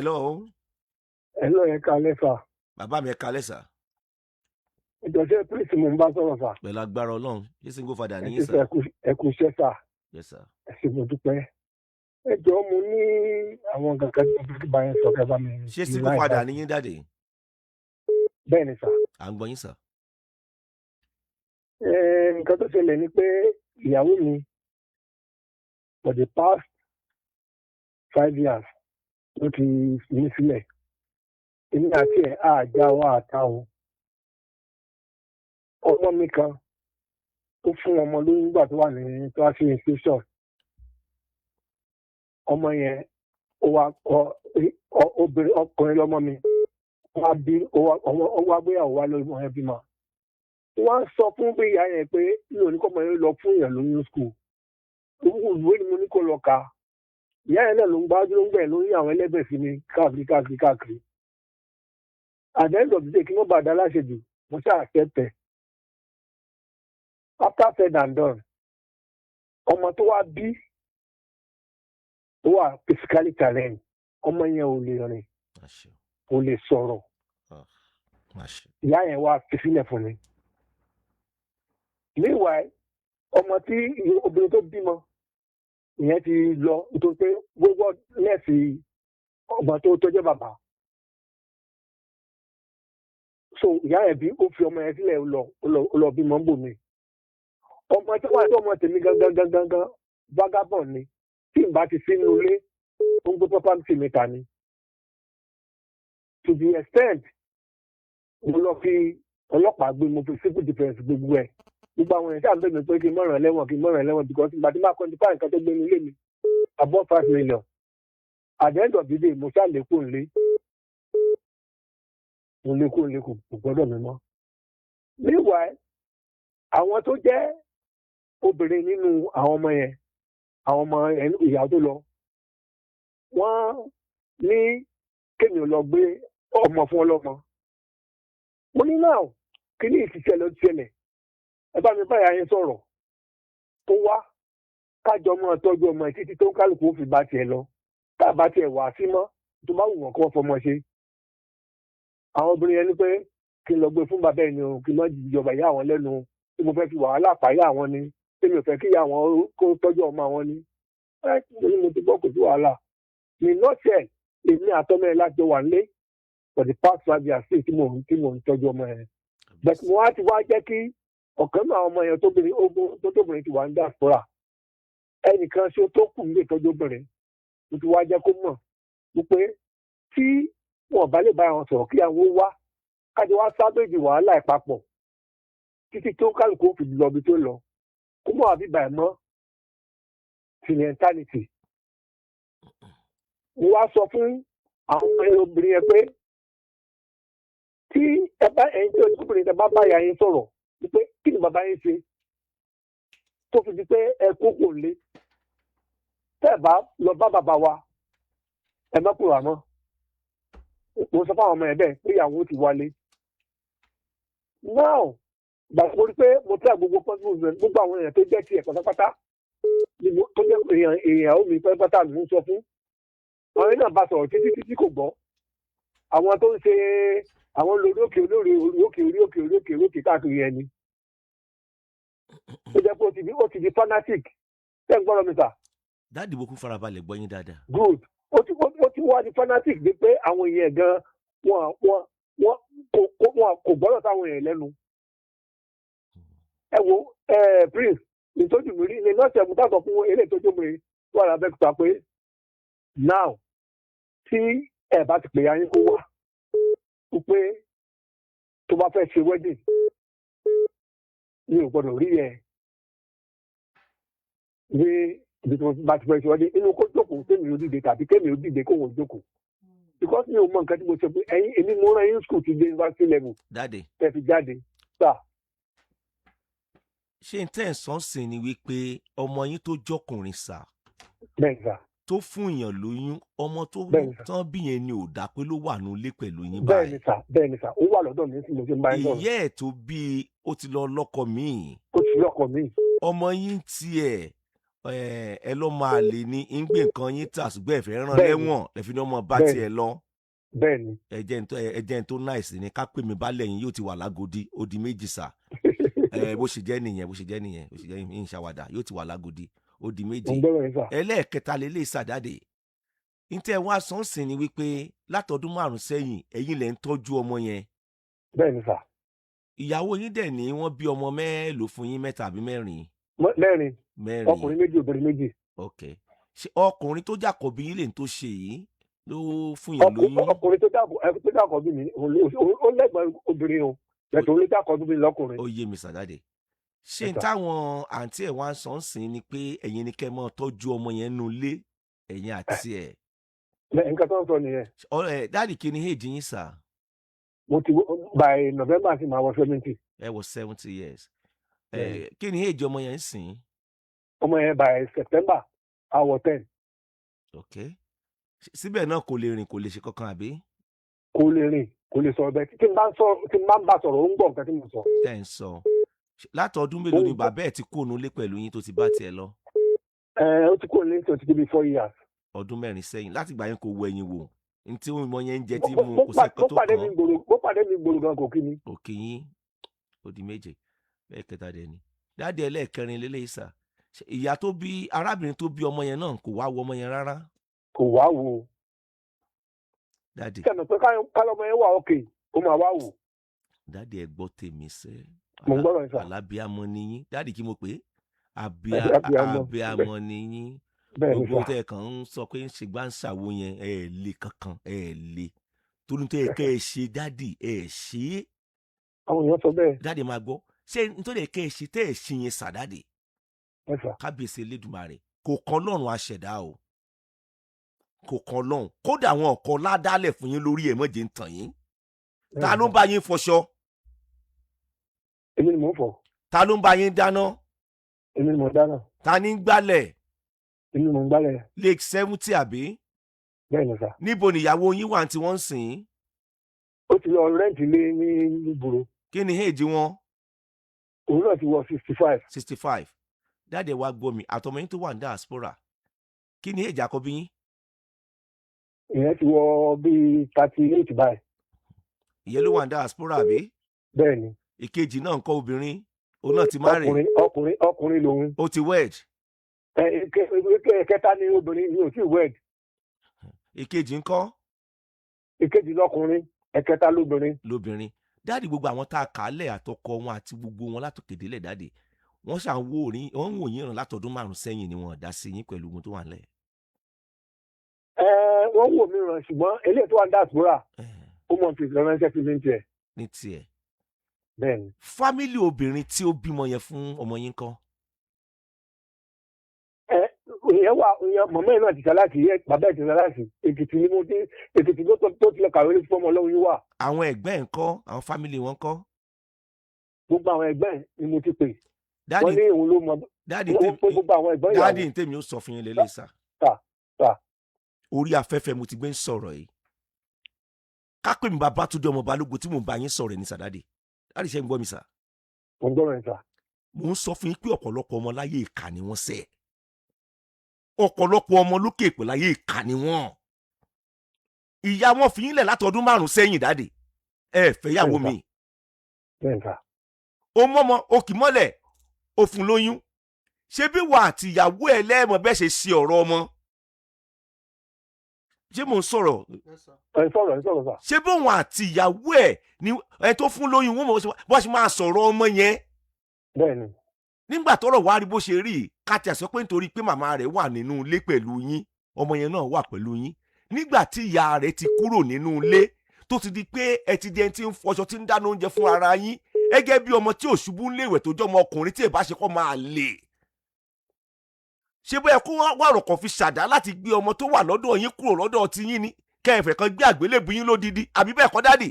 Hello. Hello, ẹ káalẹ́ sà. Bàbá mi ẹ káalẹ́ sà. Ìjọsẹ́ Prince mo ń bá sọ̀rọ̀ sà. Pẹ̀lú agbára Ọlọ́run. Ṣé single father Ẹ ni ti yín sọ sà? ẹ kú iṣẹ́ sà. Yes sir. Ẹ ṣé mo dúpẹ́. Ẹ jọ̀ọ́ mo ní àwọn kankan tí mo fi bá yẹn sọ kẹ́ bá mi. Ṣé single father ni yín dáde? Bẹ́ẹ̀ ni sà. À ń gbọ́ yín sà. Nǹkan tó ṣẹlẹ̀ ni pé ìyàwó mi for the past 5 years ló ti fi mí sílẹ̀. Èmi àti ẹ̀ àjà wa àta o. Ọmọ mi kan tó fún ọmọ lóyún nígbà tó wà ní tó wá sí institution. Ọmọ yẹn obìnrin ọkùnrin lọmọ mi wá bí ó wá gbéyàwó wá lórí ọmọ yẹn bímọ. Wọ́n sọ fún bí ìyá yẹn pé mi ò ní kọ́ ọmọ yẹn lọ fún èèyàn lóyún school. Ìwé ni mo ní kó lọ kà. Ìyá yẹn náà ló ń gbájú ló ń gbẹ̀ lórí àwọn ẹlẹ́bẹ̀ sí mi káàkiri. At the end of the day kí wọ́n bá dá láṣejù mo ṣáà kẹ́tẹ̀. After said and done, ọmọ tó wá bí ó wà physically challenged. Ọmọ yẹn ò lè rìn, ò lè sọ̀rọ̀. Ìyá yẹn wá fi sílẹ̀ fún mi. Meanwhile, ọmọ tí obìnrin tó bímọ ìyẹn ti lọ nítorí pé gbogbo nẹ́ẹ̀sì ọmọ tó jẹ́ bàbá. So ìyá yẹn bí ó fi ọmọ yẹn sílẹ̀ ó lọ bímọ ń bò mí. Ọmọ tí wọ́n á tó ọmọ tèmi gangan vagabond ni tí n bá ti sínú ilé ó ń gbé property mi ta ni. To the extent mo lọ fi ọlọ́pàá gbé mo fi civil defence gbogbo ẹ̀. Gbogbo àwọn èèyàn sáà ń bẹ̀ mí pé kí n mọ̀ràn lẹ́wọ̀n because ìgbà tí máa quantify nǹkan tó gbé ní ilé mi above 5 million. At the end of the day mo ṣáà lè kó nílé. Mo lè kó nílé kò gbọ́dọ̀ mi mọ́. Meanwhile, àwọn tó jẹ́ obìnrin nínú àwọn ọmọ yẹn àwọn ọmọ ìyá tó lọ wọ́n ní kéèyàn lọ gbé ọmọ fún ọlọ́mọ. Mo ní náà kí ní ìṣẹ̀lẹ̀ ẹ bá mi báyà yín sọ̀rọ̀ tó wá kájọ mọ́ tọ́jú ọmọ ẹ̀ títí tó ń kálukú ó fi bá tiẹ̀ lọ tá a bá tiẹ̀ wà sí mọ́ tó bá wù wọ́n kí wọ́n fọmọ ṣe. Àwọn obìnrin yẹn ní pé kí n lọ gbé fún bàbá ẹ̀ ni o kí n má jìjọba ìyá àwọn lẹ́nu tí mo fẹ́ fi wàhálà pàyà àwọn ni tí mi ò fẹ́ kí ìyá àwọn kó tọ́jú ọmọ àwọn ni. Mo ti gbọ́ kò sí wàhálà. Mi nọ́ọ̀ṣẹ̀ èmi àtọ́mọ ẹ̀ láti wà nílé for the past 5 years tí mò ń tọ́jú ọmọ ẹ̀. But mo wá ti wá jẹ́ kí ọ̀kan náà ọmọ yẹn tóbìnrin ti wà ní diaspora ẹnìkan ṣe tó kù nílé ìtọ́jú obìnrin mo ti wá jẹ́ kó mọ̀ wípé tí wọn bá lè bá wọn sọ̀rọ̀ kí àwọn wá kájọ wá sábẹ́jì wàhálà ìpapọ̀ títí tó kálukú ó fi lọ bí tó lọ kó mọ̀ àbí bàá mọ́ sentimentality. Mo wá sọ fún àwọn obìnrin yẹn pé tí ẹ bá ẹ̀yin tí obìnrin tẹ bá báyà yín sọ̀rọ̀ wípé kí ni bàbá yín ṣe tó fi di pé ẹ kókò lé tẹ́ ẹ bá lọ bá bàbá wa ẹ má kúrò àmọ́. Mo sọ fáwọn ọmọ ẹ bẹ́ẹ̀ pé ìyàwó ti wálé. Now gbàgbọ́ mo rí pé mo tẹ́ gbogbo possible gbogbo àwọn èèyàn tó jẹ́ tiẹ̀ pátápátá tó jẹ́ èèyàn ó mi pátápátá ló ń sọ fún. Àwọn náà bá sọ̀rọ̀ títí kò gbọ́. Àwọn tó ń ṣe àwọn lórí òkè káàkiri ẹni. Ó jẹ́ pé ó ti di fanatic. Ṣé ń gbọ́dọ̀ mi sà? Dáàdì mo kún farabalẹ̀ gbọ́ yín dáadáa. Good. Ó ti wá di fanatic bí pé àwọn èèyàn gan wọn kò gbọ́dọ̀ sáwọn èèyàn lẹ́nu. Ẹ wo Prince ìtọ́jú mi rí ilé lọ́sẹ̀ mo dábọ̀ fún eré ìtọ́jú mi wà lábẹ́kúta pé now tí ẹ bá ti pè ya yín kó wá pé tó bá fẹ́ ṣe wedding mi ò gbọ́dọ̀ rí ẹ ní ibi tí mo bá ti fẹ́ ṣe wedding inú kó jókòó kémi ò dìde tàbí kémi ò dìde kó wọ́n jókòó because mi ò mọ nǹkan tí mo ṣe pé ẹ̀yin èmi mo rán yín school ti dé university level tẹ̀ fi jáde sà. Ṣé n tẹ́ ẹ̀ sọ́n sìn ni wípé ọmọ yín tó jọkùnrin sà bẹ́ẹ̀ sà tó fún èèyàn lóyún ọmọ tó tán bí yẹn ni ò dá pé ló wà nílé pẹ̀lú yín báyìí. bẹ́ẹ̀ ni sà ó wà lọ́dọ̀ mi tí mo ṣe ń bá yín sọ̀rọ̀. ìyá ẹ̀ tó bí ó ti lọ lọ́kọ míì. ó ti lọ́kọ míì. ọmọ yín tiẹ̀ ẹ lọ́ máa lè ní ń gbé nǹkan yín tà ṣùgbọ́n ẹ fẹ́ rán lẹ́wọ̀n ẹ fi ní ọmọ bá tiẹ̀ lọ. bẹ́ẹ̀ni. ẹjẹ́ tó náìsì ni ká pè mí balẹ̀ yín yóò ti wà lágòdì ó di méjì sà. bó ṣe jẹ́ nìyẹn ń ṣàwàdà yóò ti wà lágòdì ó di méjì. ẹlẹ́ẹ̀kẹta lélẹ̀ sàdáde. ntẹ wá sọ́nsìn ni wípé látọdún 5 sẹ́yìn ẹ̀yin lẹ ń tọ́jú ọmọ yẹn. bẹ́ẹ̀ni sà. ìyàwó yín dẹ̀ ní wọ́n bí ọmọ mélòó fún yín, 3 àbí 4? mẹ́rin. ọkùnrin 2 obìnrin 2. ok ṣé ọkùnrin tó jàkọ̀bí yín lè tó ṣe yìí ló fún yín lóyún? ọkùnrin tó jàkọ̀bí mi ó lẹ́gbọ̀n obìnrin o bẹ̀tẹ̀ ó lè jàkọ̀bí mi lọ́kùnrin. ó yé mi sàdáde. ṣé táwọn àǹtí ẹ̀ wá sọ́nsìn ni pé ẹ̀yin ni kẹ́ mọ́ tọ́jú ọmọ yẹn nù lé ẹ̀yin àti ẹ̀? nǹkan tó ń sọ nìyẹn. dáàdì kí ni èjì yín sà? mo ti by November sí máa wọ 70. ẹ wọ 70 years. kí ni èjì ọmọ yẹn ń sìn? ọmọ yẹn by September àwọ̀ 10. ok síbẹ̀ náà kò lè rìn kò lè ṣe kankan àbí? kò lè rìn kò lè sọ̀rọ̀ bẹ́ẹ̀ tí n bá ń bá sọ̀rọ̀ ó ń gbọ́ nǹkan tí mo sọ. tẹ́ ń sọ látọdún mélòó ni bàbá ẹ̀ ti kó ònú lé pẹ̀lú yín tó ti bá tiẹ̀ lọ? ó ti kó ònú lé tó ti bí 4 years. ọdún 4 sẹ́yìn láti gbà yẹn kò wọ ẹ̀yìn wò ní tí ọmọ yẹn ń jẹ tí mu kò sẹ́kọ̀ tó kàn. bó pàdé mi gbòòrò gan kò kí ni. òkè yín ó di méje bẹ́ẹ̀ kẹta dẹ̀ ni. dáàdì ẹlẹ́ẹ̀kẹrin lélẹ́yìí sà, ìyá tó bí arábìnrin tó bí ọmọ yẹn náà kò wá wo ọmọ yẹn rárá? kò wá wo. dáàdì kẹ́mi pé kálọ́mọ yẹn wà òkè ó máa wá wò. dáàdì ẹ gbọ́ tèmi sẹ́. mo ń gbọ́dọ̀ sà. alábíàmọ ni yín dáàdì kí mo pè é abíàmọ ni yín. gbogbo tẹ kàn ń sọ pé ń ṣe gbá ń ṣàwo yẹn ẹ lè kankan ẹ lè torí tẹ kẹ ẹ ṣe dáàdì ẹ ṣe é. àwọn èèyàn sọ bẹ́ẹ̀. dáàdì máa gbọ́ ṣé nítorí kẹ ẹ ṣe tẹ ẹ ṣe yẹn sà dáàdì. kábíyèsí Elédùmarè kò kan lọ́run aṣẹ̀dá o kò kan lọ́run kódà àwọn ọkọ ládàálẹ̀ fún yín lórí ẹ̀ mọ́jẹ̀ ń tàn yín. ta ló ń bá yín fọṣọ? èmi ni mò ń fọ. ta ló ń bá yín dáná? èmi ni mò ń dáná. ta ní ń gbálẹ̀? èmi ni mò ń gbálẹ̀. Lake 70 àbí? bẹ́ẹ̀ ni sà. níbo nìyàwó yín wà tí wọ́n ń sìn? ó ti lọ rẹ́ǹtì lé ní ìgboro. kí ni èjì wọn? òun náà ti wọ 65. 65. dáàdì wa gbọ́ mi àtọmọ yín tó wà ní diaspora kí ni èjì àkọ́bí yín? ìyẹn ti wọ bíi 38 báyìí. ìyẹn ló wà ní diaspora àbí? bẹ́ẹ̀ ni. ìkejì náà ńkọ́ obìnrin òun náà ti marry. ọkùnrin lòun. ó ti wed. kẹta ni obìnrin ni ò tí wed. ìkejì ńkọ́? ìkejì lọkùnrin ẹ̀kẹta lóbìnrin. dáàdì gbogbo àwọn tá a kà á lẹ̀ àtọkọ wọn àti gbogbo wọn látòkèdélẹ̀ dáàdì wọ́n ṣàn wọ́n ń wò yín ràn látọdún 5 sẹ́yìn ni wọ́n dá sí yín pẹ̀lú ogun tó wà nílẹ̀. wọ́n wò mí ràn ṣùgbọ́n eléyìí tó wà ní diaspora ó mọ̀ fi ránṣẹ́ sí mi ní tiẹ̀. ní tiẹ̀. bẹ́ẹ̀ni. fámílì obìnrin tí ó bímọ yẹn fún ọmọ yín kọ́? ìyẹn wà mọ̀mọ́ yẹn náà ti ṣaláṣì bàbá ẹ̀ ti ṣaláṣì Èkìtì ni mo dé Èkìtì tó tilẹ̀ kàwé ní fọmọ ọlọ́run yìí wà. àwọn ẹ̀gbẹ́ ẹ̀ ń kọ́ àwọn fámílì wọn kọ́? gbogbo àwọn ẹ̀gbẹ́ ẹ̀ ni mo ti pè. wọ́n ní òun ló mọ gbogbo àwọn ẹ̀gbọ́n ìyàwó. dáàdì tèmi ó sọ fún yín lélẹ̀ sà. orí afẹ́fẹ́ mo ti gbé ń sọ̀rọ̀ yìí. kápẹ́ mi bàbá tó dé ọmọ balógun tí mò ń bá yín sọ̀rọ̀ ní sàdáde. dáàdì ṣe ń gbọ́ mi sà. mo ń gbọ́ rẹ̀ sà. mo ń sọ fún yín pé ọ̀pọ̀lọpọ̀ ọmọ láyé ìkà ni wọ́n ṣẹ̀. ọ̀pọ̀lọpọ̀ ọmọ lókè èpè láyé ìkà ni wọ́n. ìyá wọn fi yín lẹ̀ látọdún 5 sẹ́yìn dáàdì. ẹ fẹ́ yàwó mi. o mọ́mọ́ o kì mọ́lẹ̀ o fún lóyún. ṣé bí wà àti ìyàwó ẹ lẹ́ẹ̀mọ bẹ́ẹ̀ ṣe ṣe ọ̀rọ̀ ọmọ? ṣé mò ń sọ̀rọ̀? ṣé bí òun àti ìyàwó ẹ ni ẹ tó fún lóyún wọn bó ṣe máa sọ̀rọ̀ ọmọ yẹn? bẹ́ẹ̀ni. nígbà tọ́rọ̀ wá rí bó ṣe rí káàtì àṣọ pé nítorí pé màmá rẹ̀ wà nínú ilé pẹ̀lú yín ọmọ yẹn náà wà pẹ̀lú yín nígbà tí ìyá rẹ̀ ti kúrò nínú ilé tó ti di pé ẹ ti di ẹni tí ń fọṣọ tí ń dáná oúnjẹ fún ara yín gẹ́gẹ́ bí ọmọ tí ò ṣubú ń léwẹ̀ tó jọ́ ọmọ ọkùnrin tí ìbá ṣe kọ́ máa lè. ṣé bóyá kó wá rọ̀kàn fi ṣàdá láti gbé ọmọ tó wà lọ́dọ̀ yín kúrò lọ́dọ̀ ti yín ni kẹfẹ̀ kan gbé àgbélébùú yín lódidi àbí bẹ́ẹ̀ kọ́ dáàdì?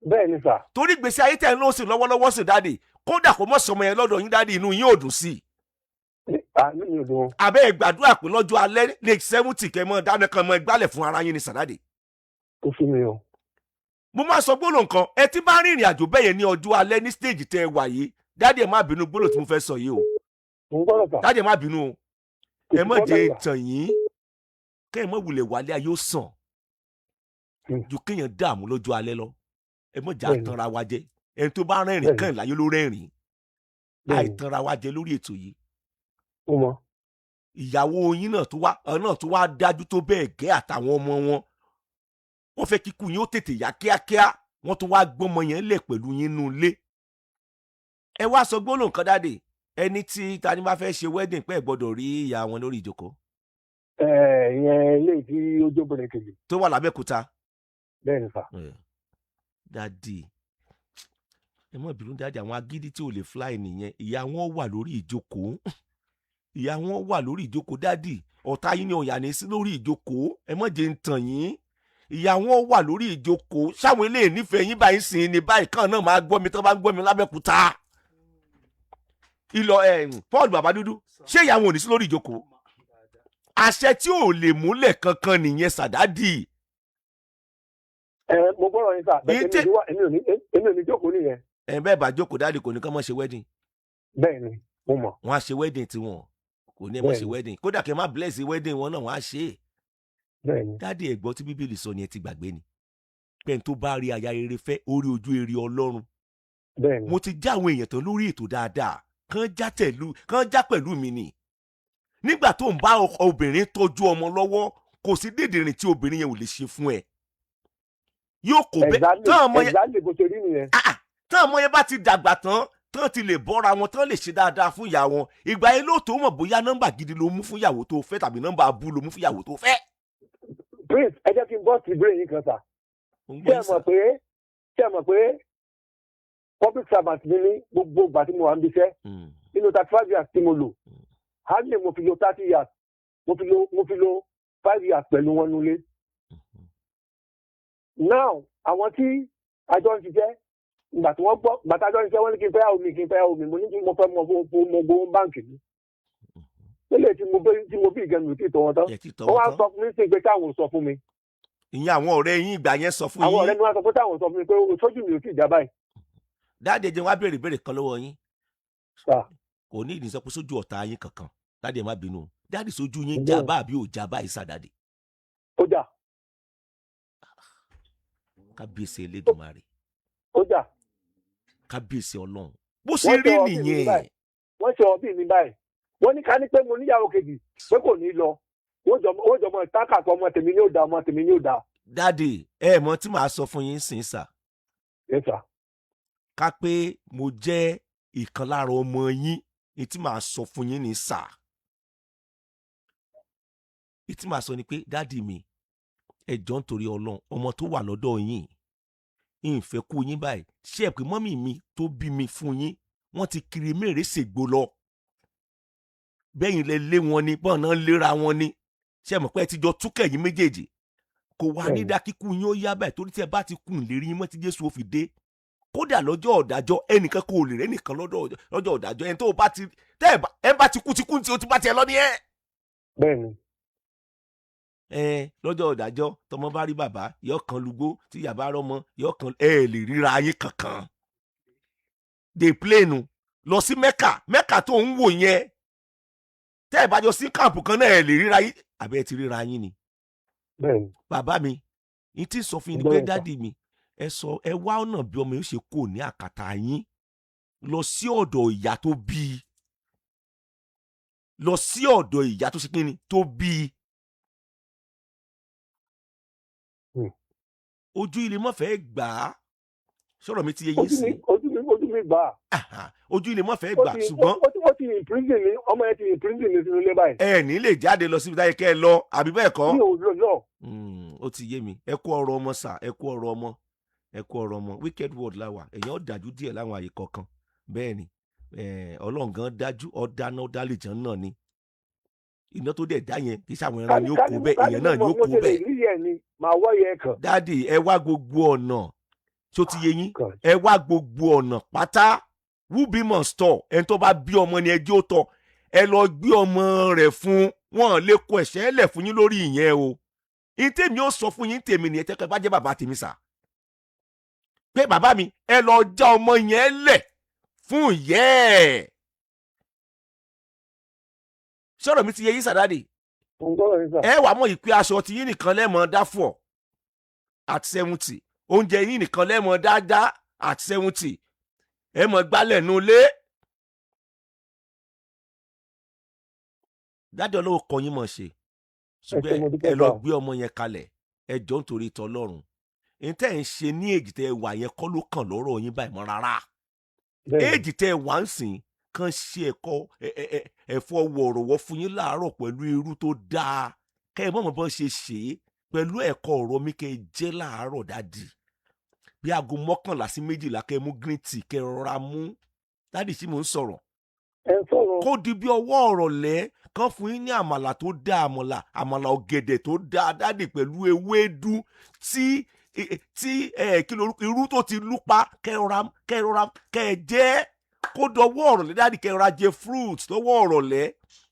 bẹ́ẹ̀ ni sà. torí gbèsè ayé tẹ̀ ń lọ sí lọ́wọ́lọ́wọ́ sí dáàdì kódà kó mọ̀ sọmọ yẹn lọ́dọ̀ yín dáàdì inú yín ò dùn sí i. àbẹ́ ẹ gbàdúrà pé lọ́jọ́ alẹ́ Lake 70 kẹ́ mọ́ dáná kan mọ́ ìgbálẹ̀ fún ara yín ni sàdáàdì. ó fi mi o. mo máa sọ gbólóhùn kan ẹ ti bá rìnrìn àjò bẹ́ẹ̀ yẹn ní ọjọ́ alẹ́ ní stage tẹ́ ẹ wà yìí dáàdì ẹ má bínú gbólóhùn tí mo fẹ́ sọ yìí o. mo ń gbọ́dọ̀ sà. dáàdì ẹ má bínú o ẹ mọ̀ jẹ́ tàn yín kẹ́yìn mọ̀ wulẹ̀ wálé ayé ó sàn ju kéèyàn dààmú lọ́jọ́ alẹ́ lọ ẹ mọ̀ jà tanra wa jẹ ẹni tó bá rẹ́rìn kàn láyé ló rẹ́rìn àìtanra wa jẹ lórí ètò yìí. ìyàwó yín náà tó wá dájú tó bẹ́ẹ̀ gẹ́ àtàwọn ọmọ wọn wọ́n fẹ́ kíkú yín ó tètè yá kíákíá wọ́n tún wá gbọ́mọ yẹn lẹ̀ pẹ̀lú yín nú ilé. ẹ wá sọ gbólóhùn kan dáde ẹni tí tani bá fẹ́ ṣe wedding pé ẹ gbọ́dọ̀ rí ìyá wọn lórí ìjókòó. ìyẹn ilé tí ó jóbìnrin kejì. tó wà lábẹ́òkúta. bẹ́ẹ̀ ni sà. dadi ẹ mọ̀ ìbínú dájú àwọn agídí tí ò lè fly nìyẹn ìyá wọn wà lórí ìjókòó ìyá wọn wà lórí ìjókòó dádì ọ̀tá yín ni ọ̀yà ní sí lórí ìjókòó ẹ mọ̀ jẹ́ ń tàn yín ìyá wọn wà lórí ìjókòó ṣáwọn eléyìí nífẹ̀ẹ́ yín báyìí sìn ní báyìí kan náà máa gbọ́ mi tó bá ń gbọ́ mi lábẹ́òkúta ìlọ Paul bàbá dúdú ṣé ìyá wọn ò ní sí lórí ìjókòó àṣẹ tí ò lè múlẹ̀ kankan nìyẹn sàdádì. mo gbọ́dọ̀ yín sà bẹ́ẹ̀ èmi ò ní jókòó nìyẹn. bẹ́ẹ̀ bá jókòó dáàdì kò ní kán mọ́ ṣe wedding. bẹ́ẹ̀ ni mo mọ̀. wọ́n á ṣe wedding tiwọn kò ní ẹ mọ́ ṣe wedding kódà kí ẹ má bless wedding wọn náà wọ́n á ṣe é. bẹ́ẹ̀ ni. dáàdì ẹ̀gbọ́n tí bíbélì sọ ni ẹ ti gbàgbé ni pẹ́ẹ́n tó bá rí aya rere fẹ́ orí ojú èrè Ọlọ́run. bẹ́ẹ̀ ni. mo ti já àwọn èèyàn tán lórí ètò dáadáa kán já pẹ̀lú mi ni. nígbà tó ń bá obìnrin tọ́jú ọmọ lọ́wọ́ kò sí dèdèrìn tí obìnrin yẹn ò lè ṣe fún ẹ. yóò kó bẹ́ẹ̀ tán ọmọ yẹn bá ti dàgbà tán ti lè bọ́ra wọn tán lè ṣe dáadáa fún ìyá wọn ìgbà yẹn ló tó mọ̀ bóyá nọ́mbà gidi ló mú fún ìyàwó tó fẹ́ tàbí nọ́mbà abú ló mú fún ìyàwó tó fẹ́. Prince ẹ jẹ́ kí n bọ́ sí brain yín kan sà ṣé ẹ mọ̀ pé public servant mi ní gbogbo ìgbà tí mo wà ń bíṣẹ́ nínú 35 years tí mo lò hardly mo fi lo 30 years mo fi lo 5 years pẹ̀lú wọn nulẹ̀. Now àwọn tí àjọ ń ṣiṣẹ́ ìgbà tí wọ́n gbọ́ bàtà àjọ ń ṣiṣẹ́ wọ́n ní kí n fẹ́ omi mo ní kí mo fẹ́ mọ gbowó báǹkì mi. Nílẹ̀ tí mo bí ìgẹ̀mù tí tọ̀ wọ́n tán wọ́n wá sọ fún mi sí pé táwọn sọ fún mi. ìyẹn àwọn ọ̀rẹ́ yín ìgbà yẹn sọ fún yín. àwọn ọ̀rẹ́ mi wá sọ pé táwọn sọ fún mi pé sójú mi ò tí ì já báyìí. dáàdì ẹjẹ wá béèrè ìbéèrè kan lọ́wọ́ yín. kò ní ìdí sọ pé sójú ọ̀tá yín kankan dáàdì ẹ má bínú dáàdì sójú yín já bá àbí ò já báyìí sàdáàdì. ó jà. kábíyèsí Elédùmarè. ó jà. kábíyèsí Ọlọ́run bó ṣe rí nìyẹn. wọ́n ṣe ọbí mi báyìí wọ́n ní ká ní pé mo níyàwó kejì pé kò ní lọ wọ́n jọ mọ ìtàkàtọ̀ ọmọ tèmi ní òdà ọmọ tèmi ní òdà. dáàdì ẹ mọ̀ tí màá sọ fún yín sìn sà. ẹ sà. ká pé mo jẹ́ ìkan lára ọmọ yín ní tí màá sọ fún yín ní sà. ní tí màá sọ ni pé dáàdì mi ẹ jọ̀ọ́ nítorí Ọlọ́run ọmọ tó wà lọ́dọ̀ yín ìfẹ́ kú yín báyìí ṣé ẹ pé mọ́mì mi tó bí mi fún yín wọ́n ti kiri mèrè ṣègbó lọ bẹ́yìn lẹ lé wọn ni bọ́ọ̀ náà léra wọn ni ṣé mọ̀ pé ẹ ti jọ túkẹ̀ yín méjèèjì kò wá ní dá kíkú yín ó yá báyìí torí tí ẹ bá ti kùn lérí yín mọ́ tí Jésù ó fi dé kódà lọ́jọ́ ọ̀dájọ́ ẹnìkan kò lè rẹ́ nìkan lọ́jọ́ ọ̀dájọ́ ẹni tó bá ti ẹ bá ti kú tí ó ti bá tiẹ̀ lọ ní ẹ. bẹ́ẹ̀ni. lọ́jọ́ ọ̀dájọ́ tọmọ bá rí bàbá yọ kan lugbó tí yàbá rọmọ yọ kan ẹ lè ríra ayé kankan. de pléènù lọ sí Mẹ́kà tó ń wò yẹn tẹ́ ẹ̀ bá jọ sí káàmpù kan náà ẹ lè ríra yín àbẹ́ ẹ ti ríra yín ni. bẹ́ẹ̀ni. bàbá mi ní tí sọ fún yín ni pé dádì mi ẹ wá ọ̀nà bí ọmọ yóò ṣe kó ní àkàtà yín lọ sí ọ̀dọ̀ ìyá tó bí i lọ sí ọ̀dọ̀ ìyá tó ṣe kí ni tó bí i. ojú ilé mọ̀fẹ́ gbà á sọ̀rọ̀ mi ti yé yín sí. ojú mi gbà á. ojú ilé mọ̀fẹ́ gbà ṣùgbọ́n. ó ti ìpírísìn mi ọmọ yẹn ti ìpírísìn mi sínú ilé báyìí. ẹ ní lè jáde lọ síbi táyé kẹ́ ẹ lọ àbí bẹ́ẹ̀ kọ́. mi ò lọ. ó ti yé mi ẹ kú ọ̀rọ̀ ọmọ sà ẹ kú ọ̀rọ̀ ọmọ wicked word la wà èèyàn dájú díẹ̀ láwọn àyè kọ̀ọ̀kan bẹ́ẹ̀ ni ọlọ́ngàn dájú ọ̀dáná ọ̀dálẹ̀jẹ̀ náà ni iná tó dẹ̀ dá yẹn kì í ṣàwọn ẹran ni ó kó bẹ́ẹ̀ èèyàn náà ni ó kó bẹ́ẹ̀. dáàdì ẹ wá gbogbo ọ̀nà tó ti yé yín ẹ wá gbogbo ọ̀nà pátá wúbímọ̀ stọ̀ ẹni tó bá bí ọmọ ni ẹjọ́ tọ̀ ẹ lọ gbé ọmọ rẹ̀ fún wọn lè kó ẹ̀ṣẹ̀ lẹ̀ fún yín lórí ìyẹn o ní tèmi ó sọ fún yín tèmi nìyẹn tẹ́kẹ́ bá jẹ́ bàbá tèmi sà pé bàbá mi ẹ lọ já ọmọ yẹn lẹ̀ fún ìyẹ́ ẹ̀ sọ̀rọ̀ mi ti yẹ yín sàdáàdì. mo ń gbọ́dọ̀ nígbà. ẹ wàá mọ̀ ìpè aṣọ tí yín nìkan lẹ́mọ̀ dá fún ọ at 70, oúnjẹ yín nìkan lẹ́mọ̀ dáadáa at 70, ẹ mọ̀ gbálẹ̀ nù lé. dáadọ́ ló kọ yín mọ̀ ṣe ṣùgbọ́n ẹ lọ gbé ọmọ yẹn kalẹ̀ ẹ jọ nítorí tọlọ́run. èyí tẹ́ ẹ̀ ń ṣe ní èjì tẹ́ ẹ wà yẹn kọ́ ló kàn lọ́rọ̀ yín báyìí mọ́ rárá. èjì tẹ́ ẹ wà ń sìn kàn ṣe ẹ̀fọ́ wọ̀rọ̀wọ́ fún yín láàárọ̀ pẹ̀lú irú tó dáa kẹ́ ẹ mọ̀mọ́ bọ́n ṣe ṣe é pẹ̀lú ẹ̀kọ́ ọ̀rọ̀ mi kẹ́ ẹ jẹ́ láàárọ̀ dádì bí aago 11 sí 12 kẹ́ ẹ mú green tea kẹ́ ẹ rọra mú dádì tí mò ń sọ̀rọ̀ kó di bí ọwọ́ ọ̀rọ̀ lẹ́ kàn fún yín ní àmàlà tó dáa àmàlà ọ̀gẹ̀dẹ̀ tó dáa dádì pẹ̀lú ewédú tí kí lorúkọ irú tó ti lúpa kẹ́ ẹ jẹ́ kó dọwọ́ ọ̀rọ̀ lẹ́ dádì kẹ́ ẹ rọra jẹ fruit dọwọ́ ọ̀rọ̀ lẹ́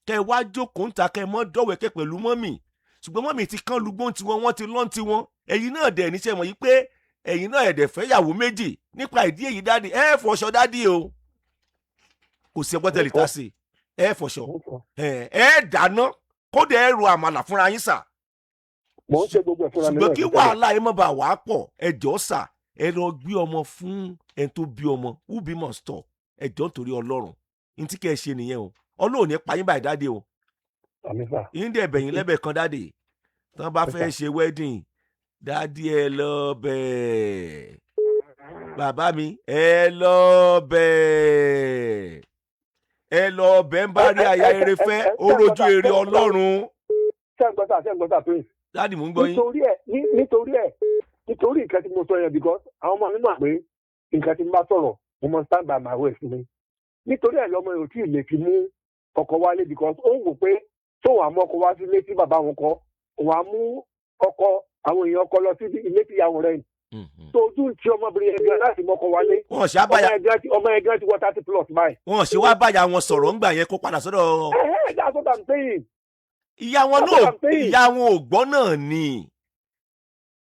kẹ́ ẹ wá jókòó ń ta kẹ́ ẹ mọ́ dọ̀wẹ́kẹ́ pẹ̀lú mọ́mì ṣùgbọ́n mọ́mì ti kán lugbọ́n tiwọn wọ́n ti lọ́n tiwọn ẹ̀yin náà dẹ̀ níṣẹ́ mọ̀ yí pé ẹ̀yin náà ẹ̀dẹ̀ fẹ́ yàwó méjì nípa ìdí èyí dádì ẹ fọṣọ dádì o kò sí ẹgbọ́n tẹ̀lé tá sí ẹ fọṣọ ẹ dáná kódà ẹ ro àmàlà fúnra yín sà ṣùgbọ́n kí wàhálà ẹ má bàa wà á pọ̀ ẹ jọ sà ẹ lọ gbé ọmọ fún ẹ tó bí ọmọ who be must stop ẹ jọ nítorí Ọlọ́run ní tí kẹ́ ẹ ṣe nìyẹn o Ọlọ́run ní pa yín báyìí dádì o yín dẹ̀ bẹ̀yìn lẹ́bẹ̀ kan dádì tán bá fẹ́ ṣe wedding dádì ẹ lọ bẹ̀ bàbá mi ẹ lọ bẹ̀ ń bá rí aya eré fẹ́ ó rojú èrè Ọlọ́run. sẹ́ǹgbọ́tà pé dádì mò ń gbọ́ yín. nítorí nǹkan tí mo sọ yẹn because àwọn ọmọ mi mọ̀ pé nǹkan tí mo bá sọ̀rọ̀ mo mọ stand by my way fún mi nítorí ẹ̀ lọ́mọ yóò tí ì lè fi mú ọkọ wálé because ó ń wò pé tóun àmọ́ ọkọ wá sí ilé tí bàbá wọn kọ́ òun á mú ọkọ àwọn èèyàn ọkọ lọ sí ilé tí ìyàwó rẹ̀ tó ojú ti ọmọbìnrin ẹgbẹ́ láti mọ́kọ wálé ọmọ ẹgbẹ́ ti wọ 30 plus báyìí. wọn ṣe wá báyà wọn sọ̀rọ̀ ńgbà yẹn kó padà sọ́dọ̀. that's what I'm saying. ìyá wọn ò gbọ́ náà ni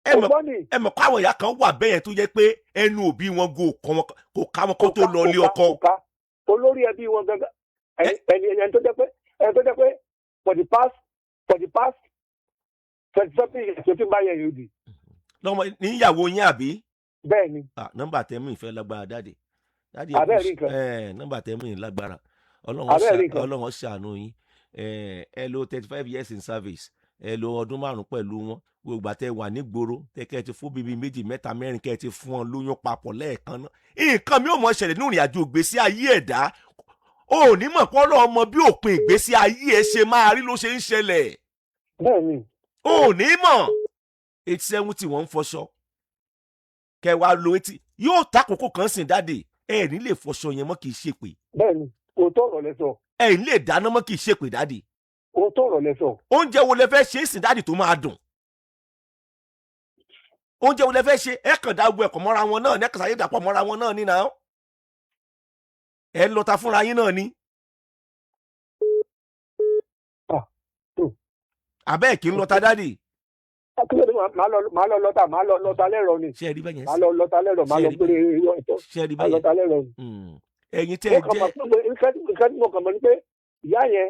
ẹ mọ̀ káwọn ìyá kan wà bẹ́ẹ̀ yẹn tó jẹ́ pé ẹnu òbí wọn kò ká wọn kó tó lọ ilé ọkọ. olórí ẹbí wọn gangan ẹni tó jẹ́ pé for the past 27 years tó ti ń bá yẹn yóò di. lọ́mọ níyàwó yín àbí. bẹ́ẹ̀ ni. nọ́mbà tẹ́mú ìfẹ́ lágbára dáde. abẹ́rẹ́ nǹkan. nọ́mbà tẹ́mú yìí lágbára ọlọ́run ṣàánú yín ẹ lo 35 years in service ẹ lo ọdún 5 pẹ̀lú wọn gbogbo àtẹ wà nígboro tẹ́kẹ́ ti fún bíbí 2, 3, 4 kẹ́ ẹ ti fún ọ lóyún papọ̀ lẹ́ẹ̀kan náà nǹkan mi ò mọ̀ ṣẹlẹ̀ ní ìrìn àjò ìgbésí ayé ẹ̀dá ò ní mọ̀ pọ́ lọ́ọ́ mọ bí òpin ìgbésí ayé ẹ ṣe máa rí ló ṣe ń ṣẹlẹ̀ ò ní mọ̀ 87 tí wọ́n ń fọṣọ kẹwàá lo 80 yóò takòkò kan sìn dáde ẹ ní lè fọṣọ yẹn mọ́ kì í ṣèpè. bẹ́ẹ̀ni òótọ́ ọ̀rọ̀ lẹ sọ. ẹ ní lè dáná mọ́ kì í ṣèpè dáde. òótọ́ ọ̀rọ̀ lẹ sọ. oúnjẹ wo lẹ fẹ́ ṣe é sìn dáde tó máa dùn. oúnjẹ wo lẹ fẹ́ ṣe ẹ kàn dá gbogbo ẹ̀kọ́ mọ́ra wọn náà ní ẹ̀kọ́ sáyé dàpọ̀ mọ́ra wọn náà nínú àwọn. ẹ ń lọta fúnra yín náà ni. àbẹ́ ẹ̀ kì í lọta dáde. Máa lọ lọ́ta lẹ́rọ ni. ṣé ẹ rí bẹ́yẹn sí. Máa lọ lọ́ta lẹ́rọ máa lọ gbére ọ̀tọ̀. ṣé ẹ rí máa lọ́ta lẹ́rọ ni. ẹ̀yin tẹ́ ẹ jẹ́. nǹkan tí mo kàn mọ́ ni pé ìyá yẹn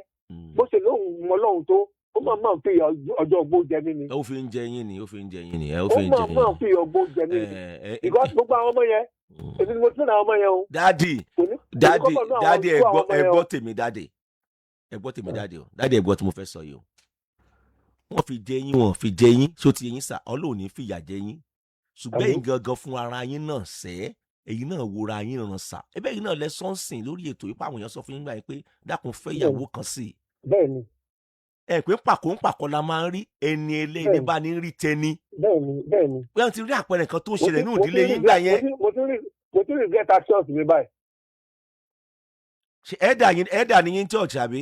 bó ṣe lóhùn mọ́ lọ́hùn tó ó máa ń fi ọjọ́ ogbó jẹ mí ni. ó fi ń jẹ yín ni. ó máa ń fi ọgbó jẹ mí ni. because gbogbo àwọn ọmọ yẹn èmi ni mo tún àwọn ọmọ yẹn o. dáàdì ẹ gbọ́ tèmi dáàdì ẹ gbọ́ tèmi dáàdì o dáàdì ẹ gbọ́ tí mo fẹ́ sọ yìí o. wọ́n fi jẹ yín wọ́n fi jẹ yín ṣó ti yín sà Ọlọ́run ní fìyà jẹ yín ṣùgbọ́n ẹ̀yin gangan fún ara yín náà sẹ́ ẹ̀yin náà wòra yín ràn sà ẹbẹ́ yìí náà lẹ́sọ̀ ń sìn lórí ètò yìí pàwọn èèyàn sọ fún yín gbà yín pé dákun fẹ́ ìyàwó kan sí i. bẹ́ẹ̀ni. ẹ pé pàkó ń pàkọ́ la máa ń rí ẹni eléyìí bá ní rí tẹni. bẹ́ẹ̀ni. wọ́n ti rí àpẹẹrẹ kan tó ń ṣẹlẹ̀ ní ìdílé yín gbà yẹn. mo tún regret actions mi báyìí. ṣe ẹ̀dà ni yín church àbí.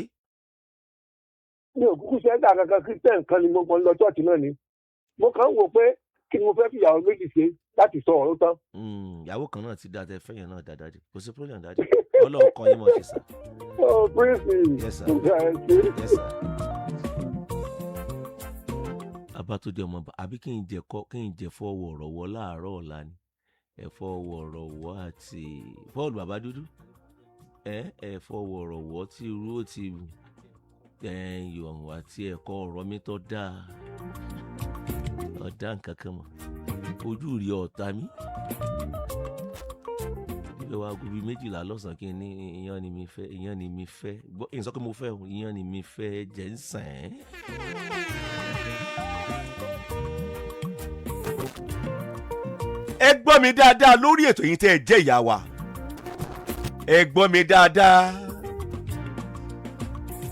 mi ò kúkú ṣe ẹ̀dà kankan Christian kan ni mo kàn lọ church náà ni mo kàn ń wò pé kí ni mo fẹ́ fi ìyàwó méjì ṣe láti sọ ọ̀rọ̀ tán. ìyàwó kan náà ti dáadé fẹ́yìn náà dáadáa kò sí problem dáadé Ọlọ́run kan yín mọ̀ ṣe sá. oh praise me. Yes sir. Yes sir. Abátúndé ọmọ àbí kí n jẹ fọwọ́ rọ̀wọ́ láàárọ̀ ọ̀la ni ẹ̀fọ́ wọ̀rọ̀wọ́ àti Paul bàbá dúdú ẹ̀fọ́ wọ̀rọ̀wọ́ tí irú ó ti Ìwọ̀n àti ẹ̀kọ́ ọ̀rọ̀ mi tó dáa ọ̀dà nǹkan kan mọ̀ ojú rí ọ̀tá mi ìgbẹ́ wa gobi 12 lọ́sàn-án kí n ní iyán ni mi fẹ́ gbọ́ ìyẹn sọ pé mo fẹ́ o iyán ni mi fẹ́ jẹ́ ń sàn. ẹ gbọ́ mi dáadáa lórí ètò yìí tẹ́ ẹ jẹ́ ìyá wa ẹ gbọ́ mi dáadáa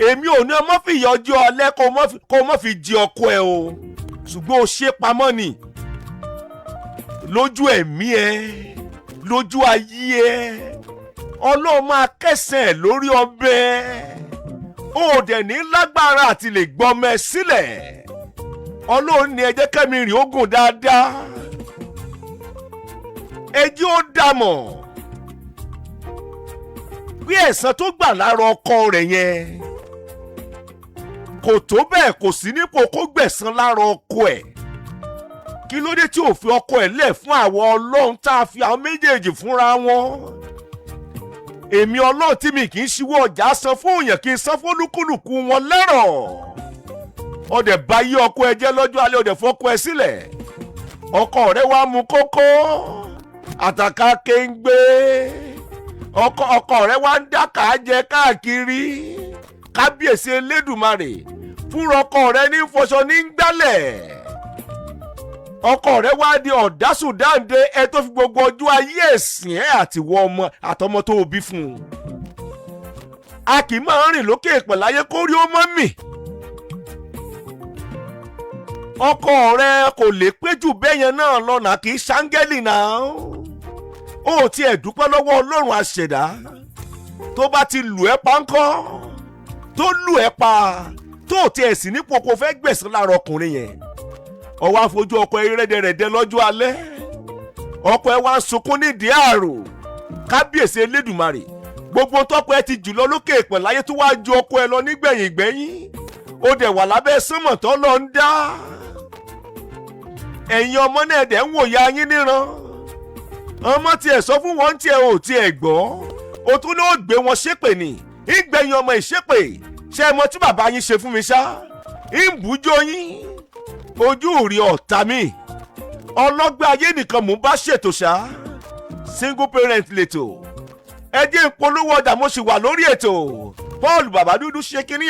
èmi ò ní ọmọ fi ìyà ọjọ́ alẹ́ kó mọ́ fi jí ọkọ ẹ o ṣùgbọ́n o ṣe pamọ́ ni lójú ẹ̀mí ẹ lójú ayé ẹ ọlọ́run máa kẹsàn ẹ̀ lórí ọbẹ̀ ó dẹ̀ ní lágbára àti lè gbọ́mọ ẹ sílẹ̀ ọlọ́run ní ẹ jẹ́ kẹ́mi rìn ogun dáadáa ẹ jẹ́ ó dàmọ̀ bí ẹ̀san tó gbà lára ọkọ rẹ̀ yẹn kò tó bẹ́ẹ̀ kò sí nípò kó gbẹ̀san lára ọkọ ẹ̀ kí ló dé tí ò fi ọkọ ẹ̀ lẹ̀ fún àwọn ọlọ́run tá a fi àwọn méjèèjì fúnra wọn èmi ọlọ́run tí mi kì í ṣíwọ́ ọjà san fún òyìn kì í san fún olúkúlùkù wọn lẹ́rọ̀ ọdẹ bá yí ọkọ ẹ jẹ́ lọ́jọ́ alẹ́ ọdẹ fọkọ ẹ sílẹ̀ ọkọ rẹ̀ wá mú kókó àtàkà kéńgbé ọkọ rẹ̀ wá ń dákà jẹ káàkiri kábíyèsí elédùmarè fúnra ọkọ rẹ̀ ní fọṣọ ní gbálẹ̀ ọkọ rẹ̀ wá di ọ̀dásùdáǹde ẹ tó fi gbogbo ọjọ́ ayé ẹ̀sìn ẹ̀ àtiwọ́ ọmọ àtọmọ tó bí fún un a kì í máa rìn lókè ìpẹ̀láyé kó rí ó mọ́ mì ọkọ rẹ̀ kò lè péjú bẹ́yẹn náà lọ́nà kì í ṣáńgẹ́lì náà ó tiẹ̀ dúpẹ́ lọ́wọ́ ọlọ́run àṣẹ̀dá tó bá ti lù ẹ́ pa ńkọ́ tó lù ẹ́ pa tó tiẹ̀ sì nípò kó fẹ́ gbẹ̀san lára ọkùnrin yẹn ọwọ́ àfojú ọkọ ẹ rẹ́dẹ̀rẹ́dẹ́ lọ́jọ́ alẹ́ ọkọ ẹ wá ń sunkún nídìí àrò kábíyèsí elédùmarè gbogbo tọkọ ẹ ti jùlọ lókè ìpẹ̀ láyé tó wá ju ọkọ ẹ lọ nígbẹ̀yìn gbẹ̀yìn ó dẹ̀ wà lábẹ́ sánmọ̀ tó lọ ń dá ẹ̀yin ọmọ náà dẹ̀ ń wòye ayín níran ọmọ tiẹ̀ sọ fún wọn tiẹ̀ ò tiẹ̀ gbọ́ ó tún náà gbé wọn ṣépè ní ìgbẹ̀yìn ọmọ ìṣépè ṣe é mọ tí bàbá yín ṣe fún mi ṣá ìbùjọ yín ojú rí ọ̀tá mi ọlọ́gbẹ́ ayé nìkan mò ń bá ṣètò ṣá single parent lẹ́tọ̀ ẹ jẹ́ ìpolówó ọjà mo sì wà lórí ètò Paul bàbá dúdú ṣe kínní.